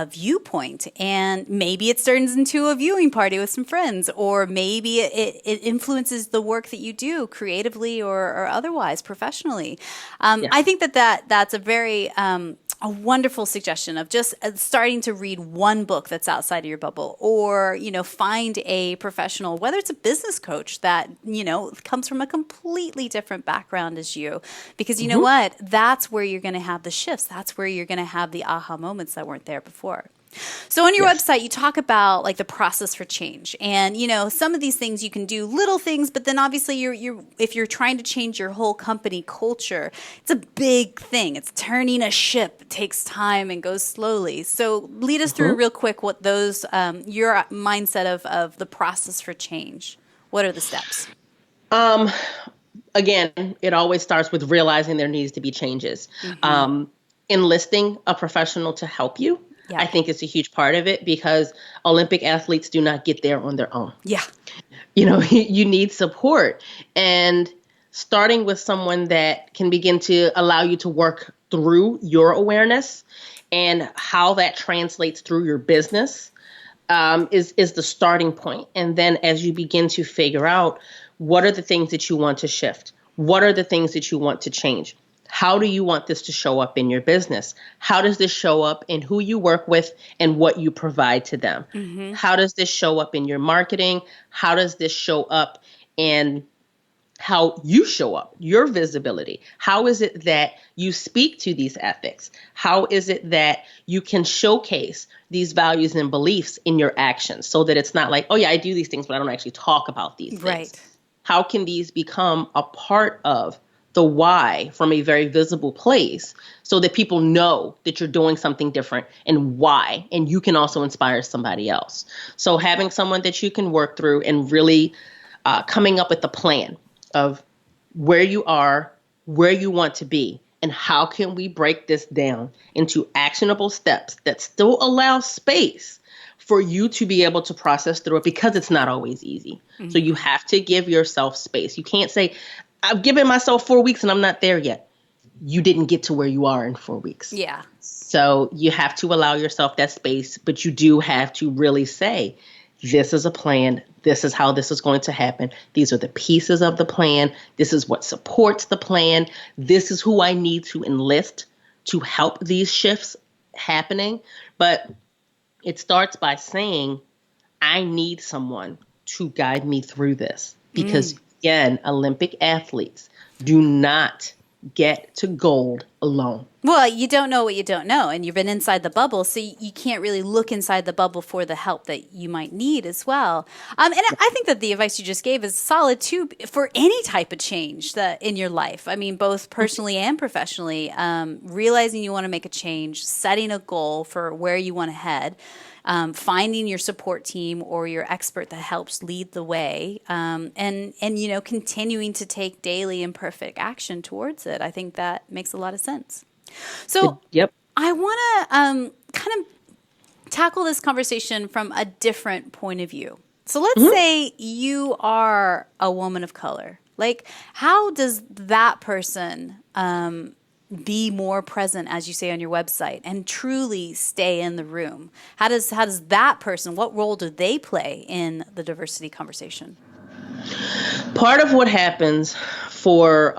viewpoint. And maybe it turns into a viewing party with some friends, or maybe it influences the work that you do creatively or otherwise professionally. Yes. I think that's a very a wonderful suggestion of just starting to read one book that's outside of your bubble, or, find a professional, whether it's a business coach that, comes from a completely different background as you, because you know what, that's where you're going to have the shifts. That's where you're going to have the aha moments that weren't there before. So on your website, you talk about like the process for change, and some of these things you can do little things, but then obviously if you're trying to change your whole company culture, it's a big thing. It's turning a ship. It takes time and goes slowly. So lead us through real quick what those your mindset of the process for change. What are the steps? Again, it always starts with realizing there needs to be changes. Enlisting a professional to help you. Yeah. I think it's a huge part of it, because Olympic athletes do not get there on their own. Yeah. You need support, and starting with someone that can begin to allow you to work through your awareness and how that translates through your business is the starting point. And then as you begin to figure out what are the things that you want to shift, what are the things that you want to change, how do you want this to show up in your business? How does this show up in who you work with and what you provide to them? How does this show up in your marketing? How does this show up in how you show up, your visibility? How is it that you speak to these ethics? How is it that you can showcase these values and beliefs in your actions, so that it's not like, oh yeah, I do these things, but I don't actually talk about these things. Right. How can these become a part of the why from a very visible place, so that people know that you're doing something different and why, and you can also inspire somebody else. So having someone that you can work through and really coming up with a plan of where you are, where you want to be, and how can we break this down into actionable steps that still allow space for you to be able to process through it, because it's not always easy. So you have to give yourself space. You can't say, I've given myself 4 weeks and I'm not there yet. You didn't get to where you are in 4 weeks. Yeah. So you have to allow yourself that space, but you do have to really say, this is a plan. This is how this is going to happen. These are the pieces of the plan. This is what supports the plan. This is who I need to enlist to help these shifts happening. But it starts by saying, I need someone to guide me through this, because again, Olympic athletes do not get to gold alone. Well, you don't know what you don't know, and you've been inside the bubble, so you can't really look inside the bubble for the help that you might need as well. And I think that the advice you just gave is solid too for any type of change that in your life. I mean, both personally and professionally, realizing you want to make a change, setting a goal for where you want to head. Finding your support team or your expert that helps lead the way, and continuing to take daily imperfect action towards it. I think that makes a lot of sense. So Yep. I want to kind of tackle this conversation from a different point of view. So let's say you are a woman of color. Like, how does that person be more present, as you say on your website, and truly stay in the room? How does that person, what role do they play in the diversity conversation? Part of what happens for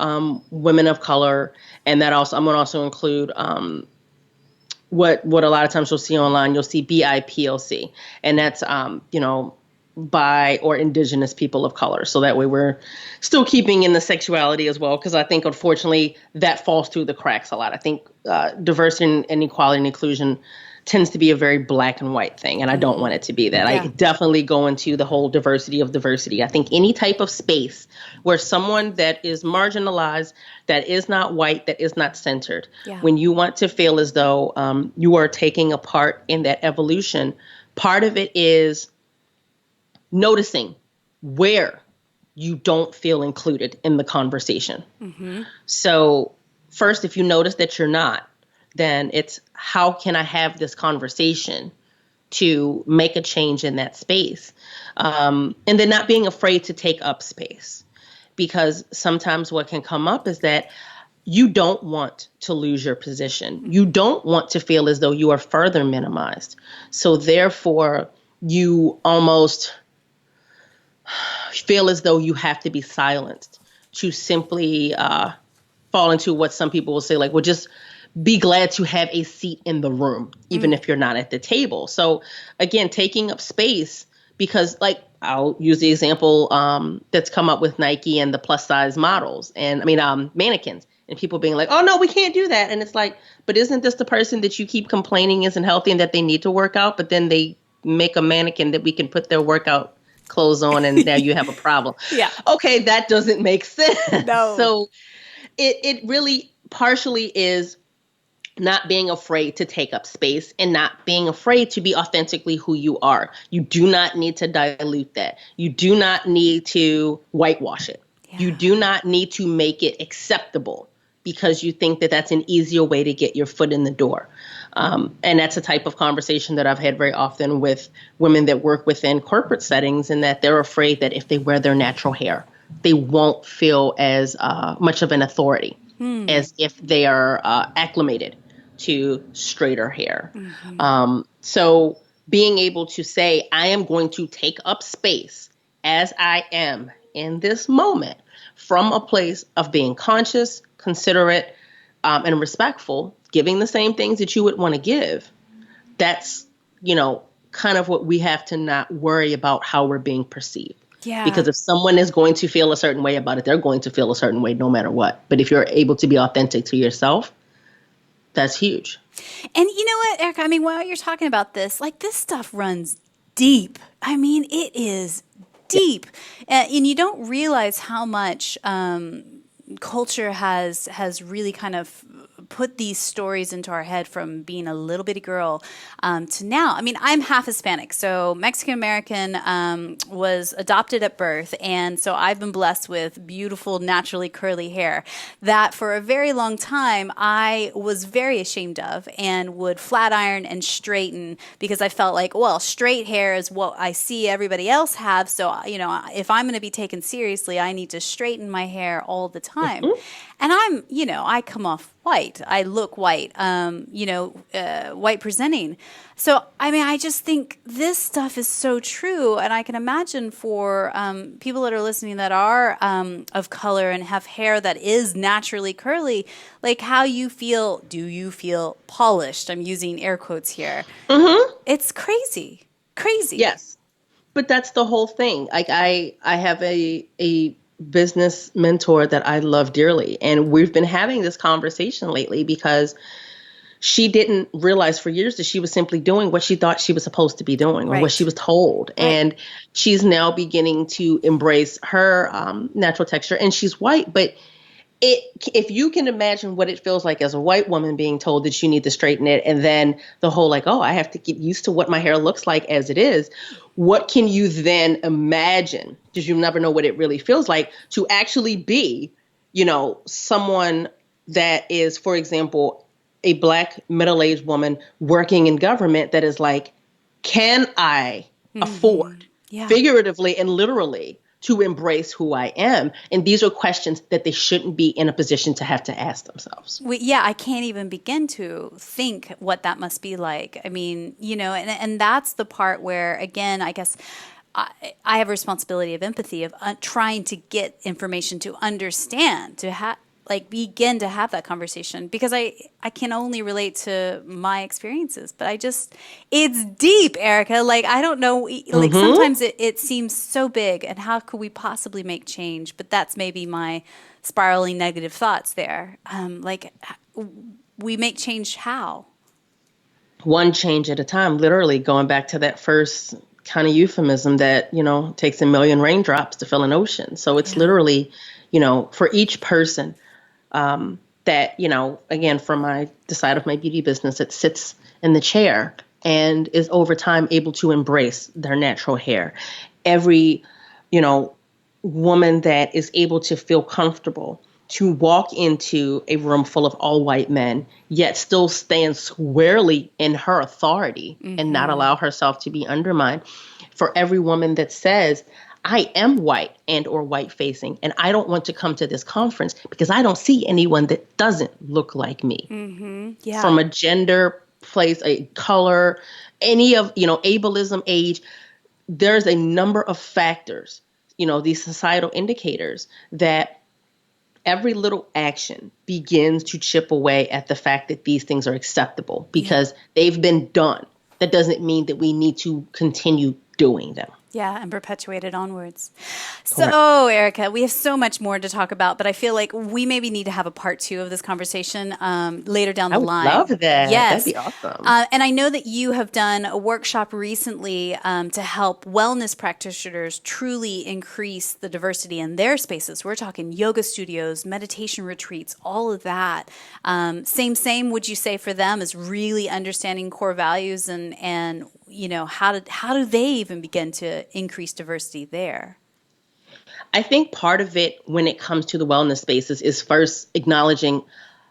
women of color, and that also I'm going to also include what a lot of times you'll see online. You'll see BIPOC, and that's bi or indigenous people of color. So that way we're still keeping in the sexuality as well, because I think unfortunately that falls through the cracks a lot. I think diversity and equality and inclusion tends to be a very black and white thing, and I don't want it to be that. Yeah. I definitely go into the whole diversity of diversity. I think any type of space where someone that is marginalized, that is not white, that is not centered, when you want to feel as though you are taking a part in that evolution, part of it is noticing where you don't feel included in the conversation. So first, if you notice that you're not, then it's how can I have this conversation to make a change in that space? And then not being afraid to take up space, because sometimes what can come up is that you don't want to lose your position. You don't want to feel as though you are further minimized. So therefore, you almost feel as though you have to be silenced to simply fall into what some people will say, like, well, just be glad to have a seat in the room, even if you're not at the table. So again, taking up space, because like I'll use the example that's come up with Nike and the plus size models and mannequins, and people being like, oh no, we can't do that. And it's like, but isn't this the person that you keep complaining isn't healthy and that they need to work out? But then they make a mannequin that we can put their workout clothes on and now you have a problem. Yeah. Okay, that doesn't make sense. No. So it really partially is not being afraid to take up space and not being afraid to be authentically who you are. You do not need to dilute that. You do not need to whitewash it. Yeah. You do not need to make it acceptable because you think that that's an easier way to get your foot in the door. And that's a type of conversation that I've had very often with women that work within corporate settings, and that they're afraid that if they wear their natural hair, they won't feel as much of an authority as if they are acclimated to straighter hair. So being able to say, I am going to take up space as I am in this moment from a place of being conscious, considerate, and respectful, giving the same things that you would want to give. That's, kind of what we have to not worry about how we're being perceived. Yeah. Because if someone is going to feel a certain way about it, they're going to feel a certain way no matter what. But if you're able to be authentic to yourself, that's huge. And you know what, Erica? While you're talking about this, like, this stuff runs deep. It is deep. And you don't realize how much culture has really kind of put these stories into our head from being a little bitty girl to now. I'm half Hispanic, so Mexican American, was adopted at birth, and so I've been blessed with beautiful, naturally curly hair that for a very long time I was very ashamed of and would flat iron and straighten because I felt like, well, straight hair is what I see everybody else have, so if I'm going to be taken seriously, I need to straighten my hair all the time. And I come off white. I look white, white presenting. So, I just think this stuff is so true. And I can imagine for people that are listening that are of color and have hair that is naturally curly, like how you feel. Do you feel polished? I'm using air quotes here. It's crazy. Crazy. Yes. But that's the whole thing. Like I have a business mentor that I love dearly. And we've been having this conversation lately because she didn't realize for years that she was simply doing what she thought she was supposed to be doing or what she Right. was told. Right. And she's now beginning to embrace her natural texture. And she's white, but if you can imagine what it feels like as a white woman being told that you need to straighten it, and then the whole like, oh, I have to get used to what my hair looks like as it is, what can you then imagine? Because you never know what it really feels like to actually be, someone that is, for example, a Black middle-aged woman working in government that is like, can I afford, Yeah. figuratively and literally, to embrace who I am? And these are questions that they shouldn't be in a position to have to ask themselves. Yeah, I can't even begin to think what that must be like. I mean, and that's the part where, again, I guess I have a responsibility of empathy, of trying to get information to understand, to begin to have that conversation, because I can only relate to my experiences, but it's deep, Erica. Like, I don't know, like sometimes it seems so big, and how could we possibly make change? But that's maybe my spiraling negative thoughts there. We make change how? One change at a time, literally going back to that first kind of euphemism that, takes a million raindrops to fill an ocean. So it's literally, for each person, that, again, from the side of my beauty business, it sits in the chair and is over time able to embrace their natural hair. Every, woman that is able to feel comfortable to walk into a room full of all white men, yet still stand squarely in her authority and not allow herself to be undermined. For every woman that says, I am white and or white facing, and I don't want to come to this conference because I don't see anyone that doesn't look like me. Yeah. From a gender, place, a color, any of, ableism, age, there's a number of factors, these societal indicators that every little action begins to chip away at the fact that these things are acceptable because they've been done. That doesn't mean that we need to continue doing them. Yeah, and perpetuate it onwards. So, Erica, we have so much more to talk about, but I feel like we maybe need to have a part 2 of this conversation later down the line. I would love that. Yes. That'd be awesome. And I know that you have done a workshop recently to help wellness practitioners truly increase the diversity in their spaces. We're talking yoga studios, meditation retreats, all of that. Same, would you say, for them, is really understanding core values and how do they even begin to increase diversity there? I think part of it when it comes to the wellness spaces is first acknowledging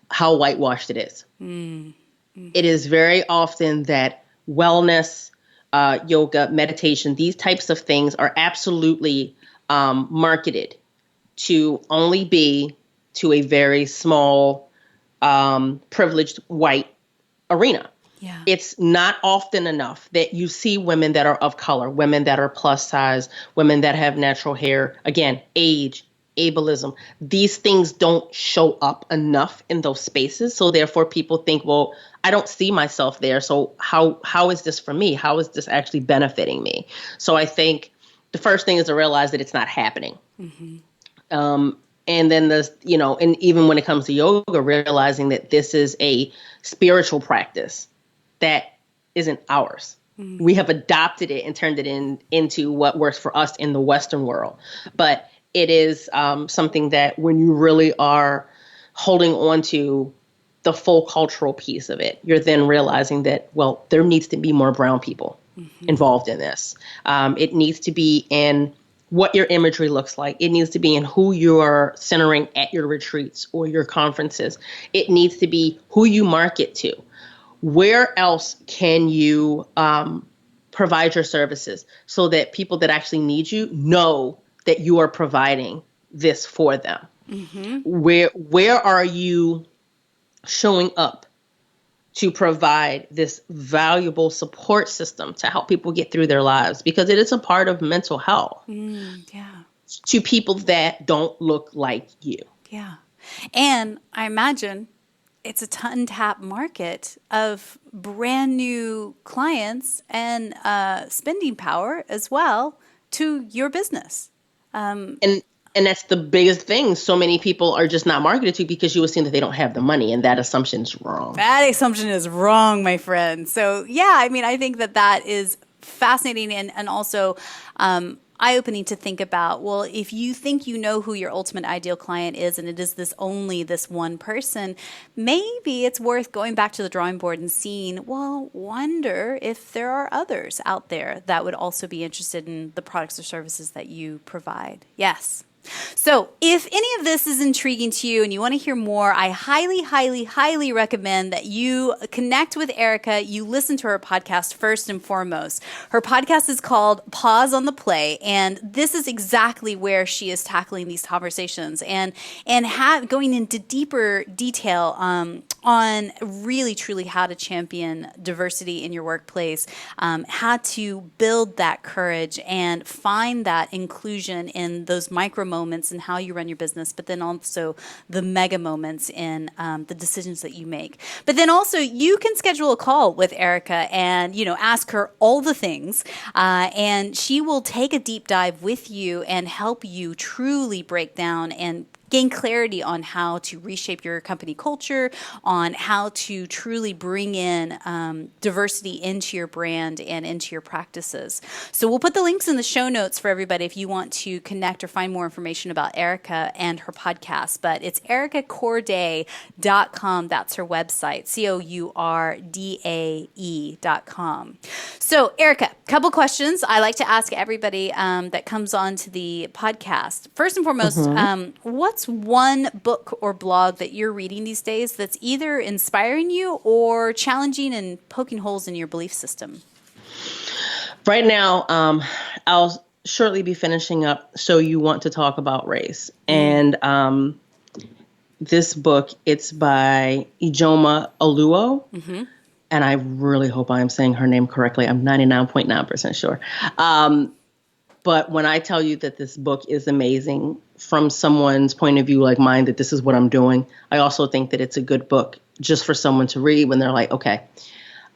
how whitewashed it is. It is very often that wellness, yoga, meditation, these types of things are absolutely marketed to only be to a very small, privileged white arena. Yeah. It's not often enough that you see women that are of color, women that are plus size, women that have natural hair. Again, age, ableism. These things don't show up enough in those spaces. So therefore people think, well, I don't see myself there. So how is this for me? How is this actually benefiting me? So I think the first thing is to realize that it's not happening. And then and even when it comes to yoga, realizing that this is a spiritual practice that isn't ours. We have adopted it and turned it into what works for us in the Western world. But it is something that when you really are holding on to the full cultural piece of it, you're then realizing that, well, there needs to be more brown people involved in this. It needs to be in what your imagery looks like. It needs to be in who you are centering at your retreats or your conferences. It needs to be who you market to. Where else can you provide your services so that people that actually need you know that you are providing this for them? Where are you showing up to provide this valuable support system to help people get through their lives? Because it is a part of mental health to people that don't look like you. Yeah. And I imagine it's a untapped market of brand new clients and spending power as well to your business. And And that's the biggest thing. So many people are just not marketed to because you assume that they don't have the money, and that assumption's wrong. That assumption is wrong, my friend. So yeah, I mean, I think that is fascinating and also eye-opening to think about. Well, if you think you know who your ultimate ideal client is and it is this one person, maybe it's worth going back to the drawing board and seeing, well, wonder if there are others out there that would also be interested in the products or services that you provide. Yes. So if any of this is intriguing to you and you want to hear more, I highly, highly, highly recommend that you connect with Erica. You listen to her podcast first and foremost. Her podcast is called Pause on the Play, and this is exactly where she is tackling these conversations and going into deeper detail on really, truly how to champion diversity in your workplace, how to build that courage and find that inclusion in those micro moments in how you run your business, but then also the mega moments in the decisions that you make. But then also you can schedule a call with Erica and, ask her all the things, and she will take a deep dive with you and help you truly break down and gain clarity on how to reshape your company culture, on how to truly bring in diversity into your brand and into your practices. So we'll put the links in the show notes for everybody if you want to connect or find more information about Erica and her podcast. But it's ericacourdae.com. That's her website, COURDAE.com. So Erica, couple questions I like to ask everybody that comes on to the podcast. First and foremost, what's one book or blog that you're reading these days that's either inspiring you or challenging and poking holes in your belief system? Right now, I'll shortly be finishing up So You Want to Talk About Race. And this book, it's by Ijoma Oluo. And I really hope I am saying her name correctly. I'm 99.9% sure. But when I tell you that this book is amazing from someone's point of view like mine, that this is what I'm doing, I also think that it's a good book just for someone to read when they're like, okay,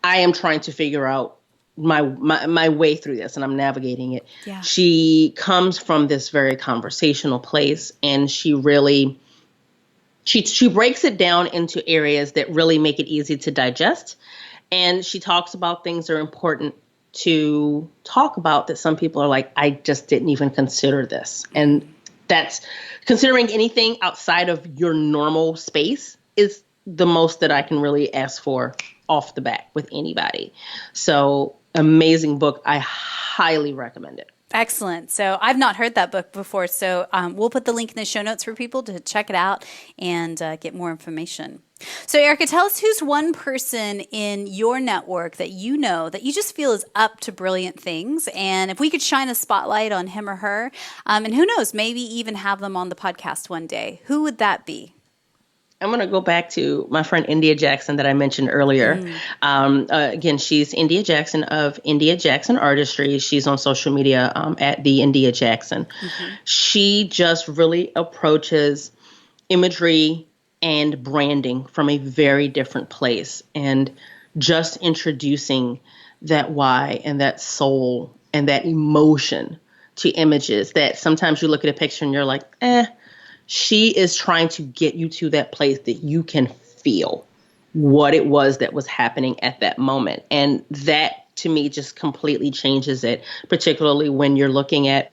I am trying to figure out my way through this and I'm navigating it. Yeah. She comes from this very conversational place, and she really, she breaks it down into areas that really make it easy to digest. And she talks about things that are important to talk about that some people are like, I just didn't even consider this. And that's considering anything outside of your normal space is the most that I can really ask for off the bat with anybody. So amazing book. I highly recommend it. Excellent. So I've not heard that book before. So we'll put the link in the show notes for people to check it out and get more information. So Erica, tell us who's one person in your network that you know that you just feel is up to brilliant things. And if we could shine a spotlight on him or her, and who knows, maybe even have them on the podcast one day, who would that be? I'm going to go back to my friend India Jackson that I mentioned earlier. Again, she's India Jackson of India Jackson Artistry. She's on social media at the India Jackson. She just really approaches imagery and branding from a very different place, and just introducing that why and that soul and that emotion to images that sometimes you look at a picture and you're like, she is trying to get you to that place that you can feel what it was that was happening at that moment. And that, to me, just completely changes it, particularly when you're looking at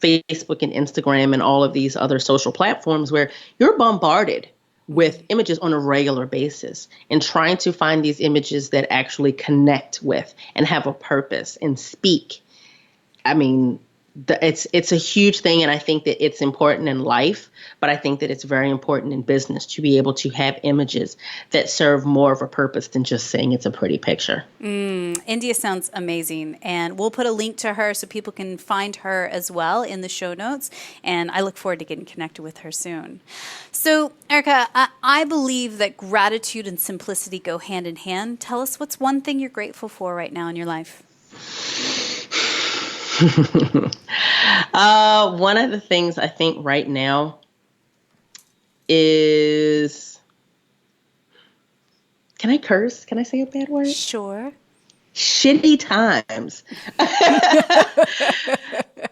Facebook and Instagram and all of these other social platforms where you're bombarded with images on a regular basis, and trying to find these images that actually connect with and have a purpose and speak. I mean, it's a huge thing, and I think that it's important in life, but I think that it's very important in business to be able to have images that serve more of a purpose than just saying it's a pretty picture. India sounds amazing, and we'll put a link to her so people can find her as well in the show notes, and I look forward to getting connected with her soon. So, Erica, I believe that gratitude and simplicity go hand in hand. Tell us what's one thing you're grateful for right now in your life. One of the things I think right now is, can I curse? Can I say a bad word? Sure. Shitty times.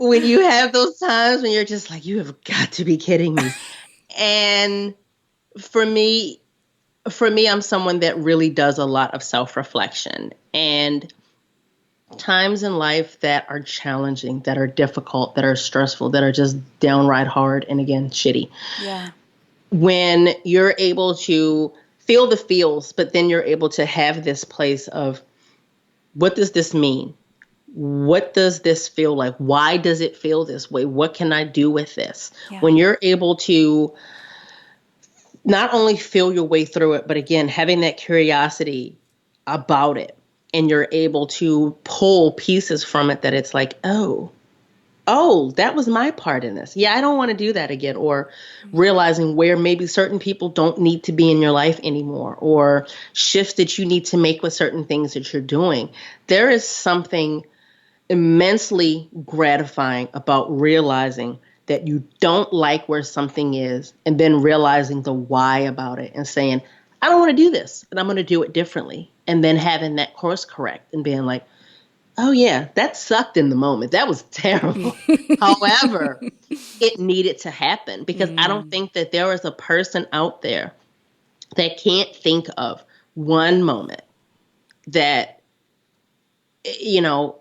when you have those times when you're just like, you have got to be kidding me. And for me, I'm someone that really does a lot of self-reflection, and times in life that are challenging, that are difficult, that are stressful, that are just downright hard and again, shitty. Yeah. When you're able to feel the feels, but then you're able to have this place of, what does this mean? What does this feel like? Why does it feel this way? What can I do with this? Yeah. When you're able to not only feel your way through it, but again, having that curiosity about it, and you're able to pull pieces from it that it's like, oh, that was my part in this. Yeah, I don't want to do that again. Or realizing where maybe certain people don't need to be in your life anymore, or shifts that you need to make with certain things that you're doing. There is something immensely gratifying about realizing that you don't like where something is, and then realizing the why about it and saying, I don't want to do this and I'm going to do it differently. And then having that course correct and being like, oh yeah, that sucked in the moment. That was terrible. However, it needed to happen, because I don't think that there is a person out there that can't think of one moment that, you know,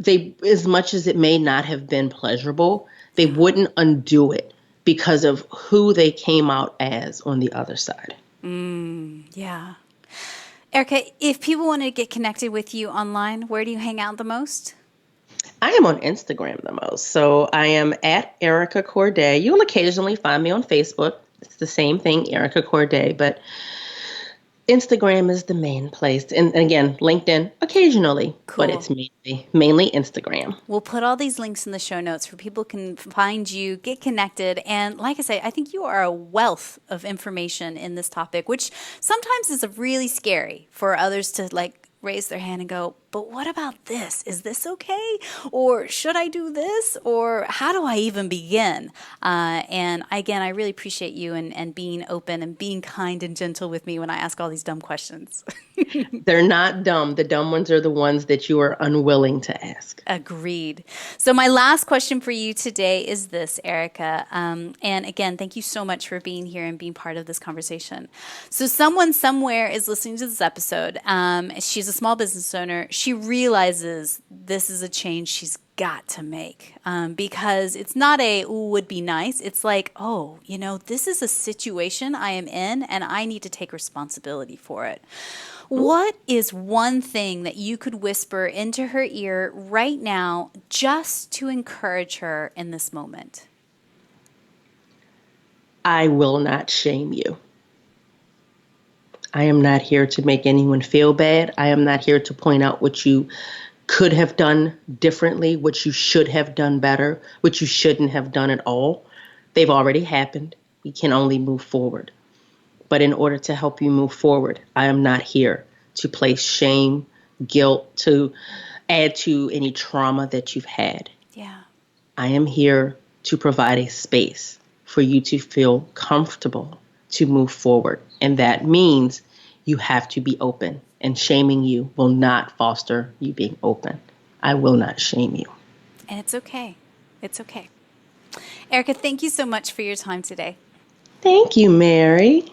they, as much as it may not have been pleasurable, they wouldn't undo it because of who they came out as on the other side. Yeah. Erica, if people want to get connected with you online, where do you hang out the most? I am on Instagram the most. So I am at Erica Courdae. You'll occasionally find me on Facebook. It's the same thing, Erica Courdae, but Instagram is the main place. And again, LinkedIn occasionally, Cool. but it's mainly Instagram. We'll put all these links in the show notes where people can find you, get connected. And like I say, I think you are a wealth of information in this topic, which sometimes is really scary for others to like raise their hand and go, but what about this? Is this okay? Or should I do this? Or how do I even begin? And again, I really appreciate you and being open and being kind and gentle with me when I ask all these dumb questions. They're not dumb. The dumb ones are the ones that you are unwilling to ask. Agreed. So my last question for you today is this, Erica. And again, thank you so much for being here and being part of this conversation. So someone somewhere is listening to this episode. She's a small business owner. She realizes this is a change she's got to make, because it's not a would be nice. It's like, oh, this is a situation I am in and I need to take responsibility for it. What is one thing that you could whisper into her ear right now just to encourage her in this moment? I will not shame you. I am not here to make anyone feel bad. I am not here to point out what you could have done differently, what you should have done better, what you shouldn't have done at all. They've already happened. We can only move forward. But in order to help you move forward, I am not here to place shame, guilt, to add to any trauma that you've had. Yeah. I am here to provide a space for you to feel comfortable to move forward. And that means you have to be open. And shaming you will not foster you being open. I will not shame you. And it's okay. It's okay. Erica, thank you so much for your time today. Thank you, Mary.